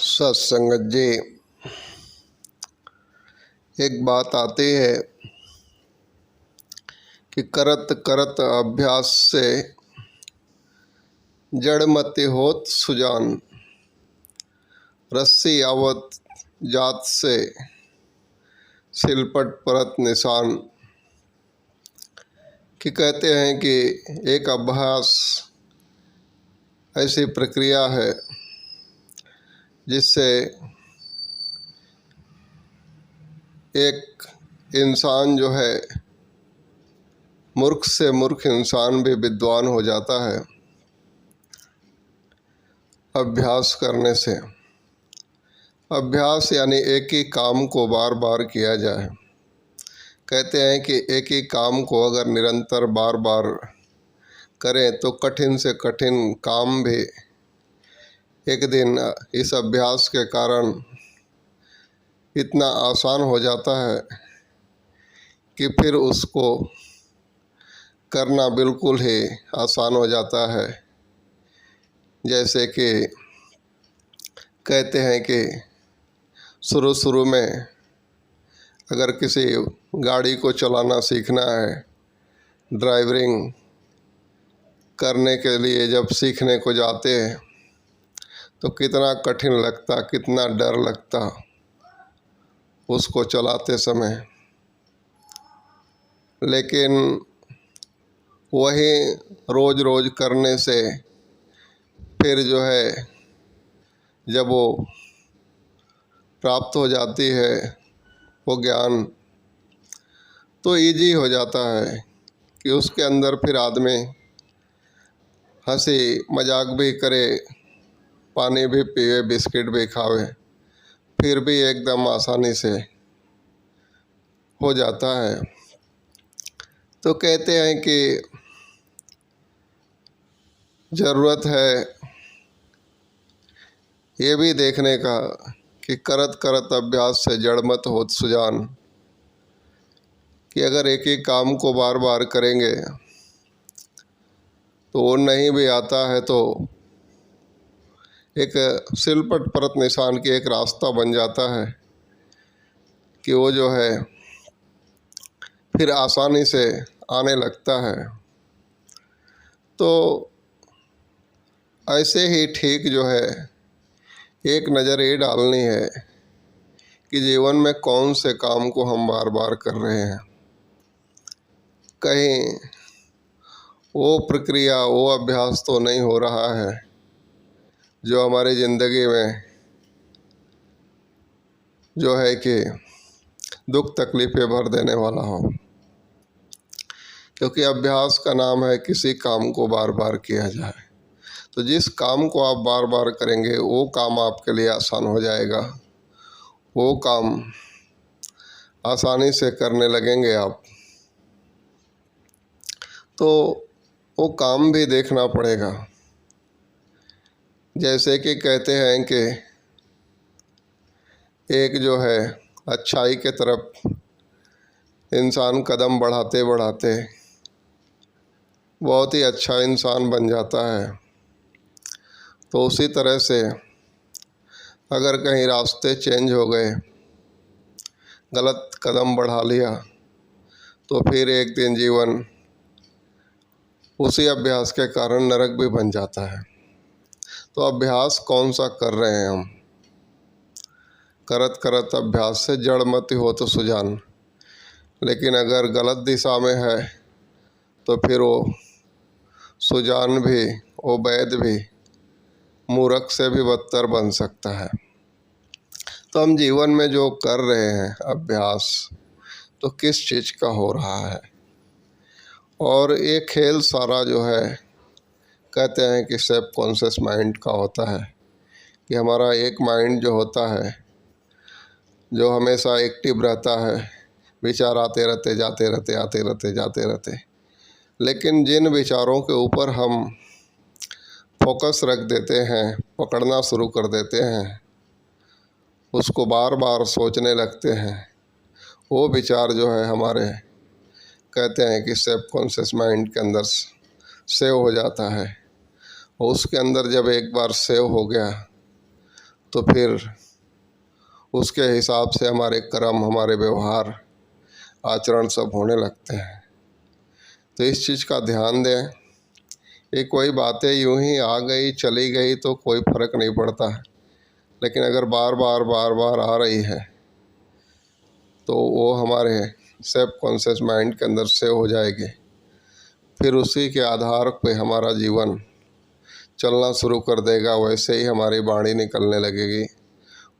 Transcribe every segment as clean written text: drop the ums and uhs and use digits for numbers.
सत्संगत जी, एक बात आती है कि करत करत अभ्यास से जड़मति होत सुजान, रस्सी आवत जात से सिलपट परत निशान। कि कहते हैं कि एक अभ्यास ऐसी प्रक्रिया है जिससे एक इंसान जो है मूर्ख से मूर्ख इंसान भी विद्वान हो जाता है अभ्यास करने से। अभ्यास यानी एक ही काम को बार बार किया जाए। कहते हैं कि एक ही काम को अगर निरंतर बार बार करें तो कठिन से कठिन काम भी एक दिन इस अभ्यास के कारण इतना आसान हो जाता है कि फिर उसको करना बिल्कुल ही आसान हो जाता है। जैसे कि कहते हैं कि शुरू में अगर किसी गाड़ी को चलाना सीखना है, ड्राइविंग करने के लिए जब सीखने को जाते हैं तो कितना कठिन लगता, कितना डर लगता उसको चलाते समय। लेकिन वही रोज़ रोज़ करने से फिर जो है जब वो प्राप्त हो जाती है वो ज्ञान, तो इजी हो जाता है कि उसके अंदर फिर आदमी हंसी मजाक भी करे, पानी भी पिए, बिस्किट भी खावे, फिर भी एकदम आसानी से हो जाता है। तो कहते हैं कि ज़रूरत है ये भी देखने का कि करत करत अभ्यास से जड़मत होत सुजान, कि अगर एक ही काम को बार बार करेंगे तो वो नहीं भी आता है तो एक सिलपट परत निशान की एक रास्ता बन जाता है कि वो जो है फिर आसानी से आने लगता है। तो ऐसे ही ठीक जो है एक नज़र ये डालनी है कि जीवन में कौन से काम को हम बार बार कर रहे हैं। कहीं वो प्रक्रिया, वो अभ्यास तो नहीं हो रहा है जो हमारी ज़िंदगी में जो है कि दुख तकलीफ़ें भर देने वाला हो। क्योंकि अभ्यास का नाम है किसी काम को बार बार किया जाए। तो जिस काम को आप बार बार करेंगे वो काम आपके लिए आसान हो जाएगा, वो काम आसानी से करने लगेंगे आप। तो वो काम भी देखना पड़ेगा। जैसे कि कहते हैं कि एक जो है अच्छाई के तरफ इंसान कदम बढ़ाते बढ़ाते बहुत ही अच्छा इंसान बन जाता है। तो उसी तरह से अगर कहीं रास्ते चेंज हो गए, गलत कदम बढ़ा लिया, तो फिर एक दिन जीवन उसी अभ्यास के कारण नरक भी बन जाता है। तो अभ्यास कौन सा कर रहे हैं हम? करत करत अभ्यास से जड़मति हो तो सुजान। लेकिन अगर गलत दिशा में है तो फिर वो सुजान भी, वो वैद भी मूर्ख से भी बदतर बन सकता है। तो हम जीवन में जो कर रहे हैं अभ्यास, तो किस चीज़ का हो रहा है? और ये खेल सारा जो है कहते हैं कि सब कॉन्शियस माइंड का होता है। कि हमारा एक माइंड जो होता है जो हमेशा एक्टिव रहता है, विचार आते रहते, जाते रहते, आते रहते, जाते रहते। लेकिन जिन विचारों के ऊपर हम फोकस रख देते हैं, पकड़ना शुरू कर देते हैं, उसको बार बार सोचने लगते हैं, वो विचार जो है हमारे कहते हैं कि सब कॉन्शियस माइंड के अंदर सेव हो जाता है। और उसके अंदर जब एक बार सेव हो गया तो फिर उसके हिसाब से हमारे कर्म, हमारे व्यवहार, आचरण सब होने लगते हैं। तो इस चीज़ का ध्यान दें। ये कोई बातें यूं ही आ गई चली गई तो कोई फ़र्क नहीं पड़ता है, लेकिन अगर बार बार आ रही है तो वो हमारे सब कॉन्शियस माइंड के अंदर से हो जाएगी। फिर उसी के आधार पे हमारा जीवन चलना शुरू कर देगा। वैसे ही हमारी वाणी निकलने लगेगी,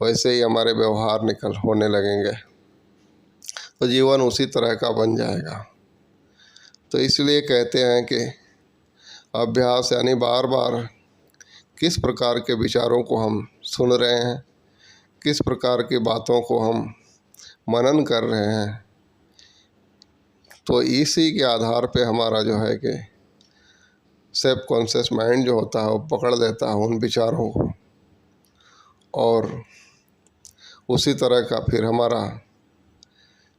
वैसे ही हमारे व्यवहार होने लगेंगे, तो जीवन उसी तरह का बन जाएगा। तो इसलिए कहते हैं कि अभ्यास यानी बार बार किस प्रकार के विचारों को हम सुन रहे हैं, किस प्रकार की बातों को हम मनन कर रहे हैं, तो इसी के आधार पे हमारा जो है कि सब कॉन्शियस माइंड जो होता है वो पकड़ लेता है उन विचारों को, और उसी तरह का फिर हमारा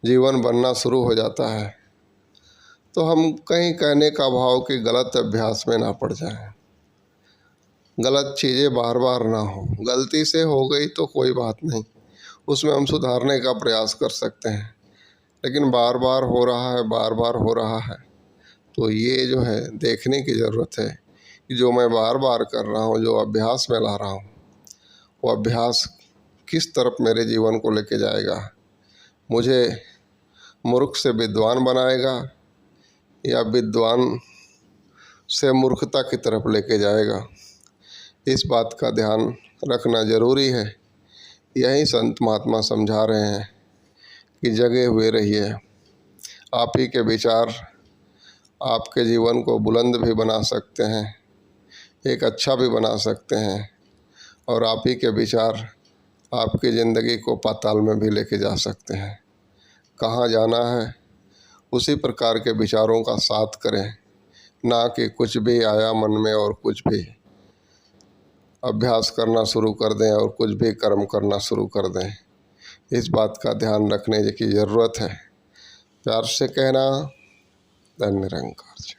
जीवन बनना शुरू हो जाता है। तो हम कहीं कहने का भाव कि गलत अभ्यास में ना पड़ जाएं, गलत चीज़ें बार बार ना हो। गलती से हो गई तो कोई बात नहीं, उसमें हम सुधारने का प्रयास कर सकते हैं, लेकिन बार बार हो रहा है, बार बार हो रहा है, तो ये जो है देखने की ज़रूरत है कि जो मैं बार बार कर रहा हूँ, जो अभ्यास में ला रहा हूँ, वो अभ्यास किस तरफ मेरे जीवन को लेके जाएगा। मुझे मूर्ख से विद्वान बनाएगा या विद्वान से मूर्खता की तरफ लेके जाएगा, इस बात का ध्यान रखना ज़रूरी है। यही संत महात्मा समझा रहे हैं कि जगे हुए रहिए। आप ही के विचार आपके जीवन को बुलंद भी बना सकते हैं, एक अच्छा भी बना सकते हैं, और आप ही के विचार आपकी ज़िंदगी को पाताल में भी लेके जा सकते हैं। कहाँ जाना है उसी प्रकार के विचारों का साथ करें, ना कि कुछ भी आया मन में और कुछ भी अभ्यास करना शुरू कर दें और कुछ भी कर्म करना शुरू कर दें। इस बात का ध्यान रखने की ज़रूरत है। प्यार से कहना, धन्य निरंकार।